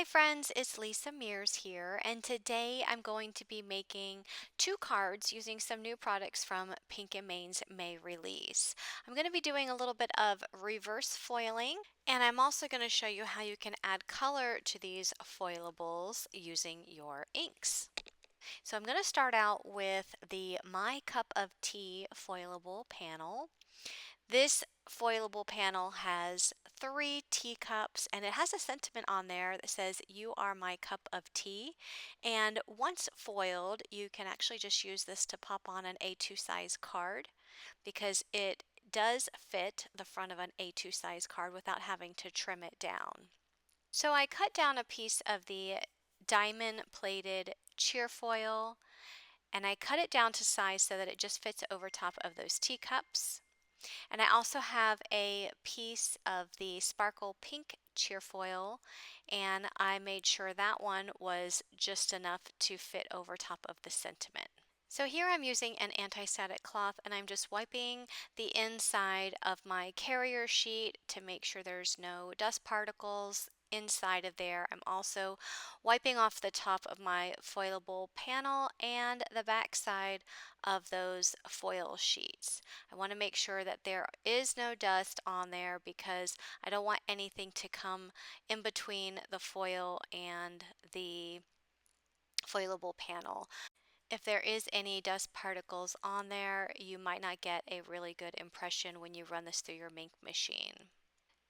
Hi friends, it's Lisa Mears here, and today I'm going to be making two cards using some new products from Pink and Main's May release. I'm going to be doing a little bit of reverse foiling, and I'm also going to show you how you can add color to these foilables using your inks. So I'm going to start out with the My Cup of Tea foilable panel. This foilable panel has 3 teacups and it has a sentiment on there that says, "You are my cup of tea." And once foiled, you can actually just use this to pop on an A2 size card because it does fit the front of an A2 size card without having to trim it down. So I cut down a piece of the diamond plated Cheerfoil and I cut it down to size so that it just fits over top of those teacups. And I also have a piece of the sparkle pink Cheerfoil, and I made sure that one was just enough to fit over top of the sentiment. So here I'm using an anti-static cloth and I'm just wiping the inside of my carrier sheet to make sure there's no dust particles inside of there. I'm also wiping off the top of my foilable panel and the back side of those foil sheets. I want to make sure that there is no dust on there because I don't want anything to come in between the foil and the foilable panel. If there is any dust particles on there, you might not get a really good impression when you run this through your Minc machine.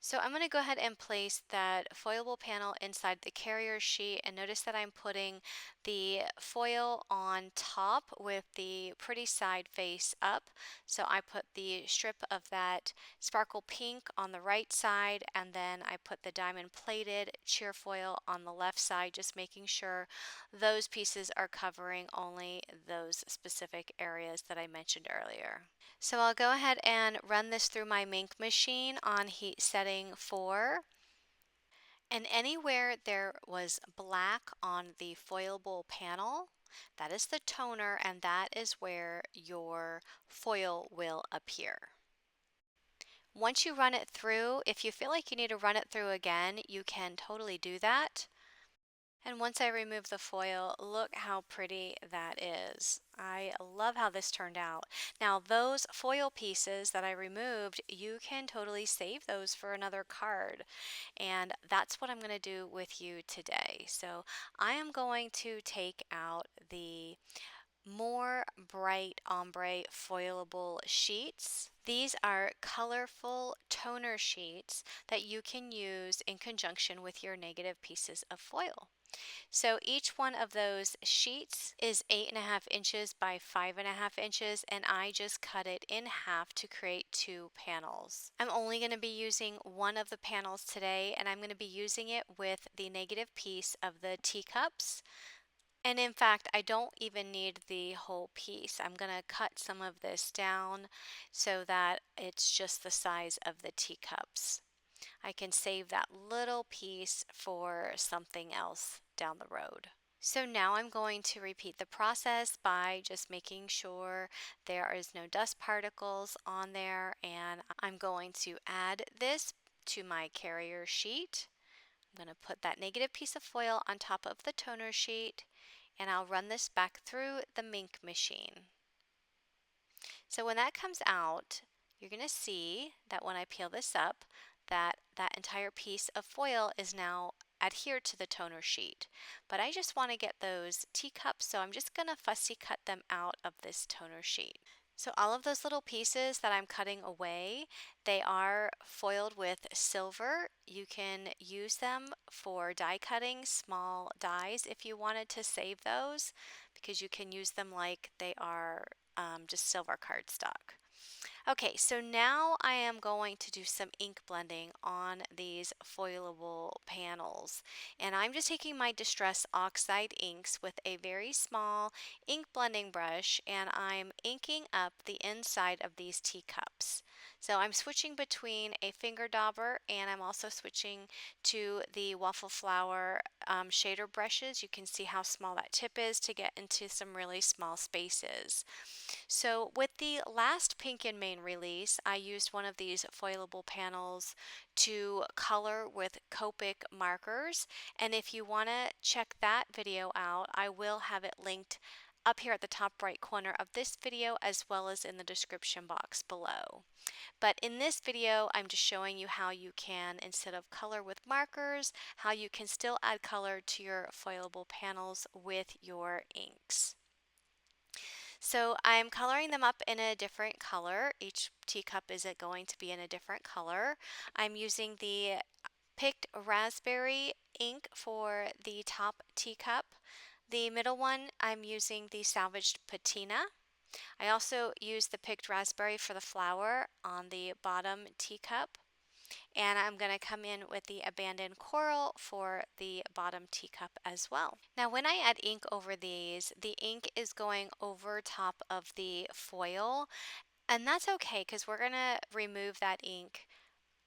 So I'm going to go ahead and place that foilable panel inside the carrier sheet, and notice that I'm putting the foil on top with the pretty side face up. So I put the strip of that sparkle pink on the right side, and then I put the diamond plated Cheerfoil on the left side, just making sure those pieces are covering only those specific areas that I mentioned earlier. So I'll go ahead and run this through my Minc machine on heat setting 4. And anywhere there was black on the foilable panel, that is the toner and that is where your foil will appear. Once you run it through, if you feel like you need to run it through again, you can totally do that. And once I remove the foil, look how pretty that is. I love how this turned out. Now those foil pieces that I removed, you can totally save those for another card. And that's what I'm going to do with you today. So I am going to take out the more bright ombre foilable sheets. These are colorful toner sheets that you can use in conjunction with your negative pieces of foil. So each one of those sheets is 8.5 inches by 5.5 inches, and I just cut it in half to create 2 panels. I'm only going to be using one of the panels today, and I'm going to be using it with the negative piece of the teacups. And in fact, I don't even need the whole piece. I'm going to cut some of this down so that it's just the size of the teacups. I can save that little piece for something else down the road. So now I'm going to repeat the process by just making sure there is no dust particles on there, and I'm going to add this to my carrier sheet. I'm going to put that negative piece of foil on top of the toner sheet, and I'll run this back through the Minc machine. So when that comes out, you're going to see that when I peel this up, that entire piece of foil is now adhered to the toner sheet. But I just want to get those teacups, so I'm just going to fussy cut them out of this toner sheet. So all of those little pieces that I'm cutting away, they are foiled with silver. You can use them for die cutting, small dies if you wanted to save those, because you can use them like they are just silver cardstock. Okay, so now I am going to do some ink blending on these foilable panels. And I'm just taking my Distress Oxide inks with a very small ink blending brush, and I'm inking up the inside of these teacups. So I'm switching between a finger dauber and I'm also switching to the Waffle Flower shader brushes. You can see how small that tip is to get into some really small spaces. So with the last Pink and Main release, I used one of these foilable panels to color with Copic markers. And if you want to check that video out, I will have it linked up here at the top right corner of this video as well as in the description box below. But in this video, I'm just showing you how you can, instead of color with markers, how you can still add color to your foilable panels with your inks. So I'm coloring them up in a different color. Each teacup is going to be in a different color. I'm using the picked raspberry ink for the top teacup. The middle one, I'm using the Salvaged Patina. I also use the picked raspberry for the flower on the bottom teacup. And I'm going to come in with the abandoned coral for the bottom teacup as well. Now when I add ink over these, the ink is going over top of the foil, and that's okay because we're going to remove that ink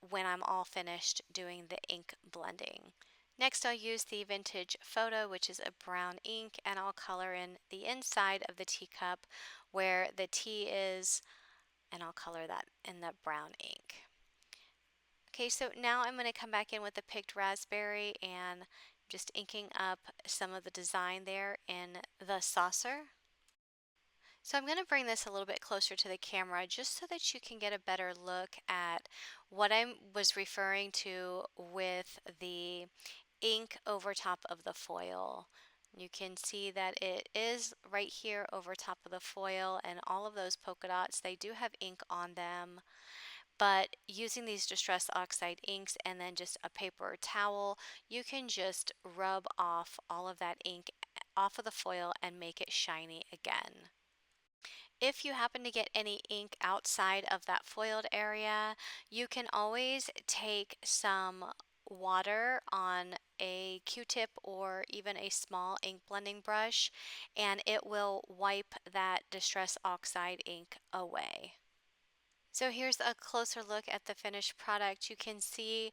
when I'm all finished doing the ink blending. Next, I'll use the Vintage Photo, which is a brown ink, and I'll color in the inside of the teacup where the tea is, and I'll color that in the brown ink. Okay, so now I'm going to come back in with the picked raspberry and just inking up some of the design there in the saucer. So I'm going to bring this a little bit closer to the camera just so that you can get a better look at what I was referring to with the ink over top of the foil. You can see that it is right here over top of the foil, and all of those polka dots, they do have ink on them. But using these distress oxide inks and then just a paper towel, you can just rub off all of that ink off of the foil and make it shiny again. If you happen to get any ink outside of that foiled area, you can always take some water on a Q-tip or even a small ink blending brush, and it will wipe that distress oxide ink away. So here's a closer look at the finished product. You can see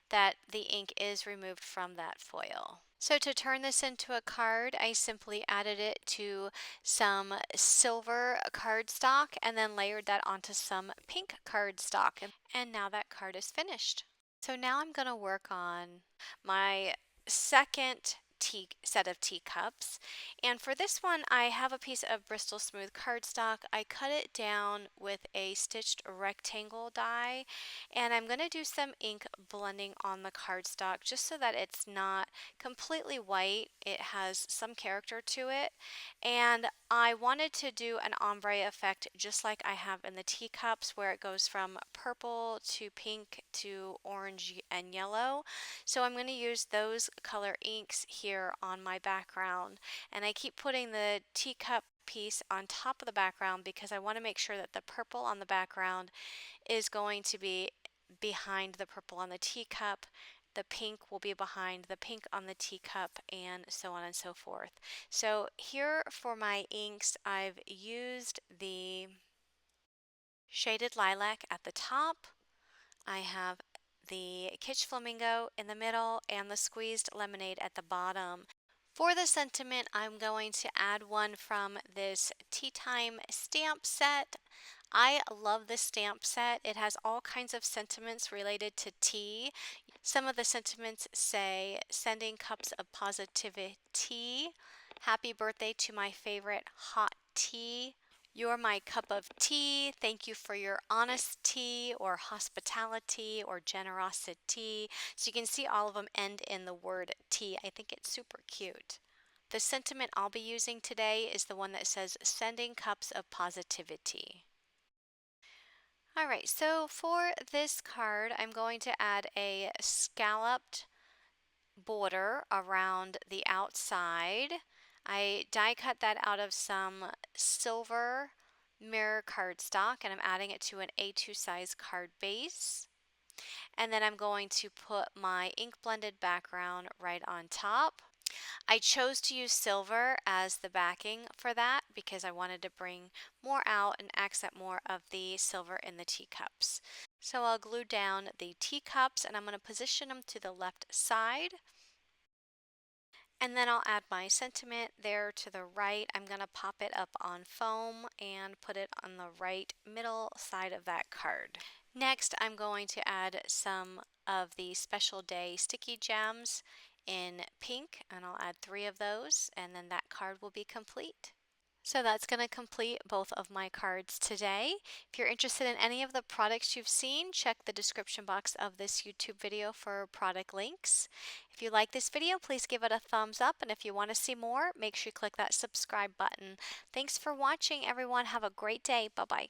that the ink is removed from that foil. So to turn this into a card, I simply added it to some silver cardstock and then layered that onto some pink cardstock. And now that card is finished. So now I'm going to work on my second set of teacups, and for this one I have a piece of Bristol Smooth cardstock. I cut it down with a stitched rectangle die, and I'm going to do some ink blending on the cardstock just so that it's not completely white. It has some character to it, and I wanted to do an ombre effect just like I have in the teacups, where it goes from purple to pink to orange and yellow. So I'm going to use those color inks here on my background, and I keep putting the teacup piece on top of the background because I want to make sure that the purple on the background is going to be behind the purple on the teacup. The pink will be behind the pink on the teacup, and so on and so forth. So here for my inks, I've used the shaded lilac at the top. I have the Kitsch Flamingo in the middle and the squeezed lemonade at the bottom. For the sentiment, I'm going to add one from this Tea Time stamp set. I love this stamp set. It has all kinds of sentiments related to tea. Some of the sentiments say, sending cups of positivity, happy birthday to my favorite hot tea, you're my cup of tea, thank you for your honesty or hospitality or generosity. So you can see all of them end in the word tea. I think it's super cute. The sentiment I'll be using today is the one that says, sending cups of positivity. All right, so for this card, I'm going to add a scalloped border around the outside. I die cut that out of some silver mirror cardstock, and I'm adding it to an A2 size card base. And then I'm going to put my ink blended background right on top. I chose to use silver as the backing for that because I wanted to bring more out and accent more of the silver in the teacups. So I'll glue down the teacups and I'm going to position them to the left side. And then I'll add my sentiment there to the right. I'm going to pop it up on foam and put it on the right middle side of that card. Next, I'm going to add some of the Special Day sticky gems in pink, and I'll add 3 of those, and then that card will be complete. So that's going to complete both of my cards today. If you're interested in any of the products you've seen, check the description box of this YouTube video for product links. If you like this video, please give it a thumbs up, and if you want to see more, make sure you click that subscribe button. Thanks for watching, everyone. Have a great day. Bye-bye.